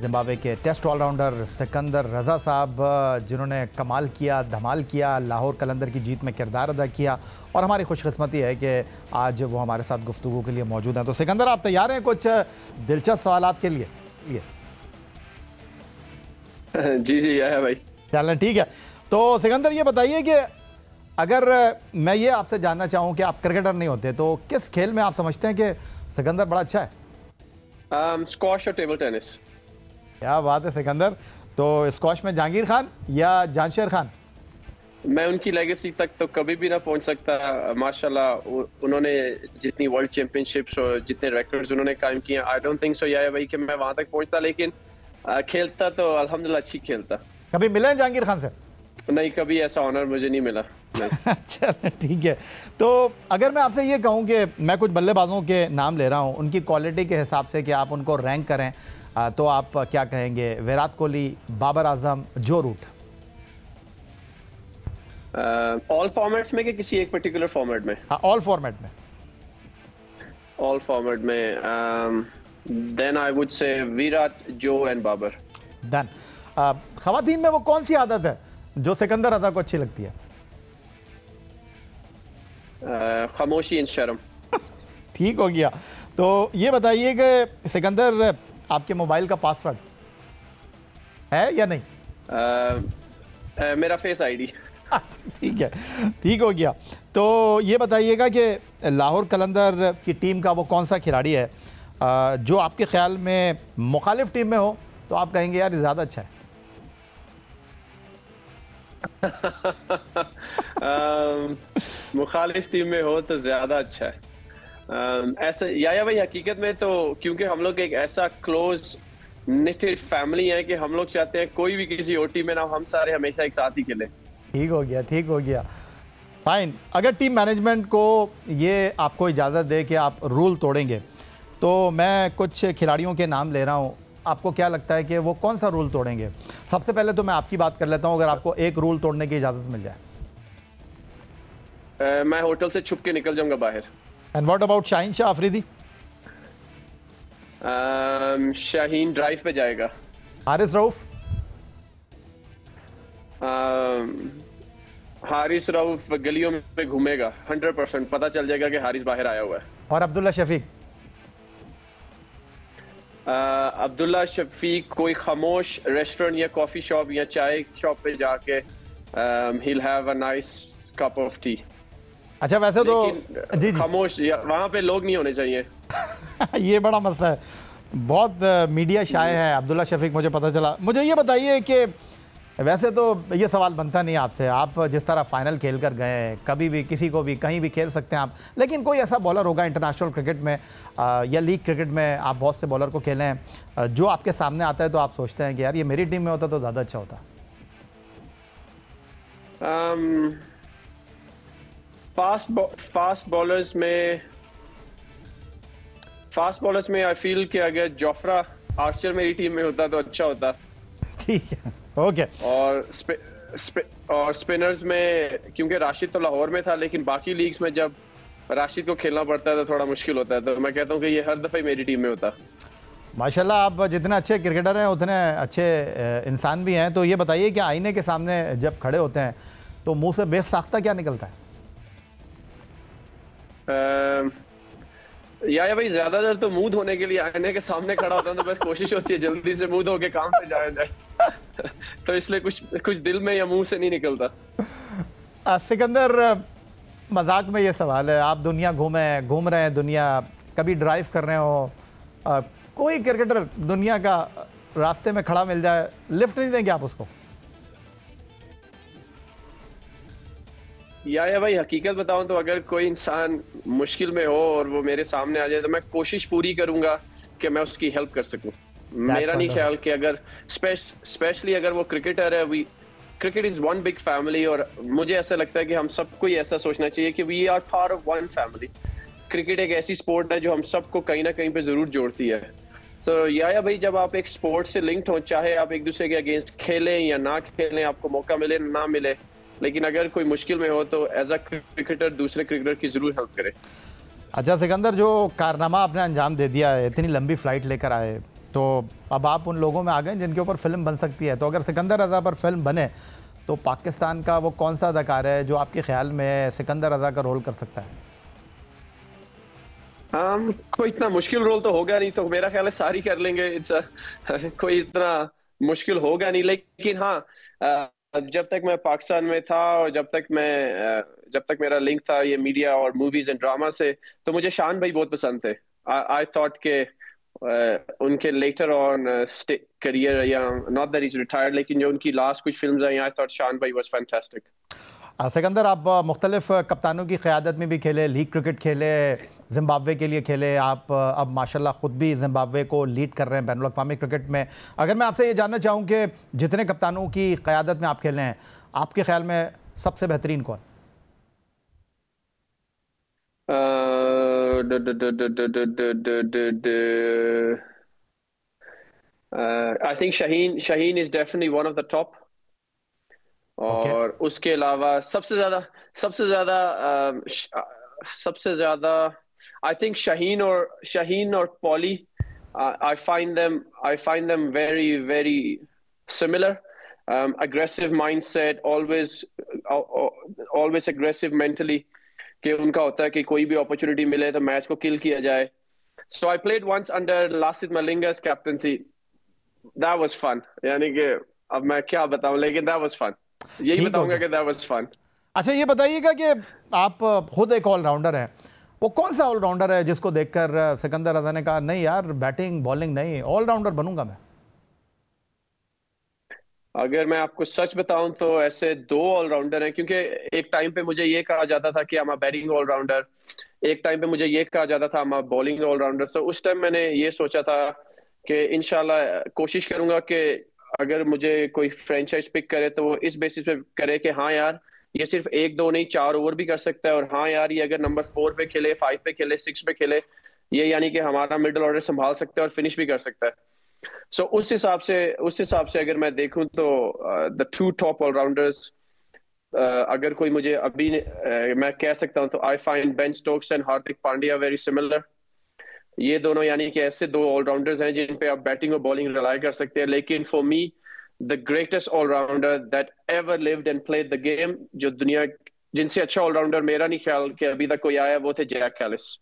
Zimbabwe के test allrounder Sikandar रज़ा साहब, जिन्होंने कमाल किया, धमाल किया, लाहौर कलंदर की जीत में किरदार अदा किया और हमारी खुशकिस्मती है कि आज वो हमारे साथ गुफ्तगू के लिए मौजूद हैं। तो सिकंदर, आप तैयार हैं कुछ दिलचस्प सवालात के लिए? जी जी है भाई। चलें, ठीक है। तो सिकंदर, ये बताइए कि अगर मैं ये आपसे जानना चाहूँ कि आप क्रिकेटर नहीं होते तो किस खेल में आप समझते हैं कि सिकंदर बड़ा अच्छा है? स्क्वॉश और टेबल टेनिस। क्या बात है सिकंदर। तो स्क्वॉश में जहांगीर खान या जानशेर खान? मैं उनकी लेगेसी तक तो कभी भी ना पहुंच सकता। माशाल्लाह उन्होंने जितनी वर्ल्ड चैंपियनशिप्स और जितने रिकॉर्ड्स उन्होंने कायम किए, आई डोंट थिंक सो यार भाई कि मैं वहां तक पहुंचता, लेकिन खेलता तो अल्हम्दुलिल्लाह अच्छी खेलता। कभी मिले हैं जहांगीर खान से? नहीं, कभी ऐसा ऑनर मुझे नहीं मिला। चल ठीक है। तो अगर मैं आपसे ये कहूँ कि मैं कुछ बल्लेबाजों के नाम ले रहा हूँ, उनकी क्वालिटी के हिसाब से कि आप उनको रैंक करें, तो आप क्या कहेंगे? विराट कोहली, बाबर आजम, जो रूट? ऑल फॉर्मेट्स में कि किसी एक पर्टिकुलर फॉर्मेट में? हाँ, ऑल फॉर्मेट में। ऑल फॉर्मेट में then I would say Virat, जो एंड बाबर। डन। खवातीन में वो कौन सी आदत है जो सिकंदर रज़ा को अच्छी लगती है? खामोशी एंड शर्म। ठीक हो गया। तो ये बताइए कि सिकंदर, आपके मोबाइल का पासवर्ड है या नहीं? मेरा फेस आईडी। अच्छा, ठीक है, ठीक हो गया। तो ये बताइएगा कि लाहौर कलंदर की टीम का वो कौन सा खिलाड़ी है जो आपके ख्याल में मुखालिफ टीम में हो तो आप कहेंगे यार ये ज़्यादा अच्छा है? मुखालिफ टीम में हो तो ज्यादा अच्छा है। ऐसा या भाई, हकीकत में तो क्योंकि हम लोग एक ऐसा क्लोज निटेड फैमिली है कि हम लोग चाहते हैं कोई भी किसी और टीम में ना, हम सारे हमेशा एक साथ ही खेलें। ठीक हो गया, ठीक हो गया, फाइन। अगर टीम मैनेजमेंट को ये आपको इजाज़त दे कि आप रूल तोड़ेंगे, तो मैं कुछ खिलाड़ियों के नाम ले रहा हूँ, आपको क्या लगता है कि वो कौन सा रूल तोड़ेंगे? सबसे पहले तो मैं आपकी बात कर लेता हूँ। अगर आपको एक रूल तोड़ने की इजाज़त मिल जाए? मैं होटल से छुप के निकल जाऊंगा बाहर। And what about Shaheen Shah Afridi? Shaheen drive पे जाएगा। हारिस रऊफ? हारिस रऊफ गलियों में घूमेगा, 100% पता चल जाएगा कि हारिस बाहर आया हुआ है। और अब्दुल्ला शफीक? अब्दुल्ला शफीक कोई खामोश रेस्टोरेंट या कॉफी शॉप या चाय शॉप पे जाके he'll have a nice cup of tea। अच्छा, वैसे तो जी जी खामोश, वहाँ पे लोग नहीं होने चाहिए। ये बड़ा मसला है, बहुत मीडिया शाये है अब्दुल्ला शफीक, मुझे पता चला। मुझे ये बताइए कि वैसे तो ये सवाल बनता नहीं आपसे, आप जिस तरह फाइनल खेल कर गए हैं, कभी भी किसी को भी कहीं भी खेल सकते हैं आप, लेकिन कोई ऐसा बॉलर होगा इंटरनेशनल क्रिकेट में या लीग क्रिकेट में, आप बहुत से बॉलर को खेले हैं, जो आपके सामने आता है तो आप सोचते हैं कि यार ये मेरी टीम में होता तो ज़्यादा अच्छा होता? फास्ट बॉलर्स में आई फील कि अगर जोफ्रा आर्चर मेरी टीम में होता तो अच्छा होता। ठीक है, ओके। और स्पिनर्स में क्योंकि राशिद तो लाहौर में था, लेकिन बाकी लीग्स में जब राशिद को खेलना पड़ता है तो थोड़ा मुश्किल होता है, तो मैं कहता हूँ कि ये हर दफ़ा ही मेरी टीम में होता। माशाल्लाह, आप जितने अच्छे क्रिकेटर हैं उतने अच्छे इंसान भी हैं। तो ये बताइए कि आईने के सामने जब खड़े होते हैं तो मुंह से बेसाख्ता क्या निकलता है? या भाई, ज्यादातर तो मुंह धोने के लिए आईने के सामने खड़ा होता है, तो बस कोशिश होती है जल्दी से मुंह धो के काम पे जाया जाए। तो इसलिए कुछ दिल में या मुंह से नहीं निकलता। सिकंदर, मजाक में ये सवाल है, आप दुनिया घूम रहे हैं दुनिया, कभी ड्राइव कर रहे हो, कोई क्रिकेटर दुनिया का रास्ते में खड़ा मिल जाए, लिफ्ट नहीं देंगे आप उसको? या भाई, हकीकत बताऊं तो अगर कोई इंसान मुश्किल में हो और वो मेरे सामने आ जाए तो मैं कोशिश पूरी करूंगा कि मैं उसकी हेल्प कर सकूं। मेरा नहीं ख्याल कि अगर स्पेशली अगर वो क्रिकेटर है, cricket is one big family, और मुझे ऐसा लगता है कि हम सबको ही ऐसा सोचना चाहिए कि we are part of one family. Cricket एक ऐसी स्पोर्ट है जो हम सबको कहीं ना कहीं पे जरूर जोड़ती है। तो या भाई, जब आप एक स्पोर्ट से लिंक्ड हो, चाहे आप एक दूसरे के अगेंस्ट खेलें या ना खेलें, आपको मौका मिले ना मिले, लेकिन अगर कोई मुश्किल में हो तो एज अ क्रिकेटर दूसरे क्रिकेटर की जरूर हेल्प करे। अच्छा सिकंदर, जो कारनामा आपने अंजाम दे दिया है, इतनी लंबी फ़्लाइट लेकर आए, तो अब आप उन लोगों में आ गए जिनके ऊपर फिल्म बन सकती है। तो अगर सिकंदर रज़ा पर फिल्म बने तो पाकिस्तान का वो कौन सा अदाकार है जो आपके ख्याल में सिकंदर रज़ा का रोल कर सकता है? कोई इतना मुश्किल रोल तो होगा नहीं, तो मेरा ख्याल है सारी कर लेंगे। कोई इतना मुश्किल होगा नहीं, लेकिन हाँ, जब तक मैं पाकिस्तान में था और जब तक मेरा लिंक था ये मीडिया और मूवीज एंड ड्रामा से, तो मुझे शान भाई बहुत पसंद थे। आई थॉट के उनके लेटर ऑन करियर, या नॉट दैट इज रिटायर्ड, लेकिन जो उनकी लास्ट कुछ फिल्म्स आई, आई थॉट शान भाई वाज फैंटास्टिक। सिकंदर, आप मुख्तलिफ कप्तानों की क़यादत में भी खेले, लीग क्रिकेट खेले, जिम्बाब्वे के लिए खेले, आप अब माशाल्लाह ख़ुद भी जिम्बाब्वे को लीड कर रहे हैं बैनुल अक़वामी क्रिकेट में। अगर मैं आपसे ये जानना चाहूँ कि जितने कप्तानों की क़यादत में आप खेले हैं, आपके ख्याल में सबसे बेहतरीन कौन? I think Shaheen is definitely one of the top. Okay. और उसके अलावा सबसे ज्यादा सबसे ज्यादा आई थिंक शाहीन और poly, I find them very very similar. Aggressive mindset, always aggressive mentally, कि उनका होता है कि कोई भी अपॉर्चुनिटी मिले तो मैच को किल किया जाए। So I played once under Lasith Malinga's captaincy. That was fun. यानी कि अब मैं क्या बताऊं, लेकिन that was fun. यही बताऊंगा कि that was fun. अच्छा, ये बताइएगा कि आप खुद एक ऑलराउंडर हैं, वो कौन सा ऑलराउंडर है जिसको देखकर सिकंदर रज़ा ने कहा नहीं यार, बैटिंग बॉलिंग नहीं, ऑलराउंडर बनूंगा मैं? अगर मैं आपको सच बताऊं तो ऐसे दो ऑलराउंडर हैं, क्योंकि एक टाइम पे मुझे ये कहा जाता था कि I'm a बैटिंग ऑलराउंडर, एक टाइम पे मुझे ये कहा जाता था I'm a बॉलिंग ऑलराउंडर। तो उस टाइम मैंने ये सोचा था कि इंशाल्लाह कोशिश करूंगा कि अगर मुझे कोई फ्रेंचाइज पिक करे तो वो इस बेसिस पे करे कि हाँ यार, ये सिर्फ एक दो नहीं 4 ओवर भी कर सकता है, और हाँ यार, ये अगर नंबर 4 पे खेले, 5 पे खेले, 6 पे खेले, ये यानी कि हमारा मिडिल ऑर्डर संभाल सकता है और फिनिश भी कर सकता है। सो उस हिसाब से अगर मैं देखूं तो द टू टॉप ऑलराउंडर्स, अगर कोई मुझे अभी मैं कह सकता हूं तो I find Ben Stokes and Hardik Pandya very similar. ये दोनों यानी कि ऐसे दो ऑलराउंडर्स हैं जिन पे आप बैटिंग और बॉलिंग रिलाई कर सकते हैं। लेकिन for me the greatest allrounder that ever lived and played the game, जो दुनिया जिनसे अच्छा ऑलराउंडर मेरा नहीं ख्याल कि अभी तक कोई आया, वो थे जैक कैलिस।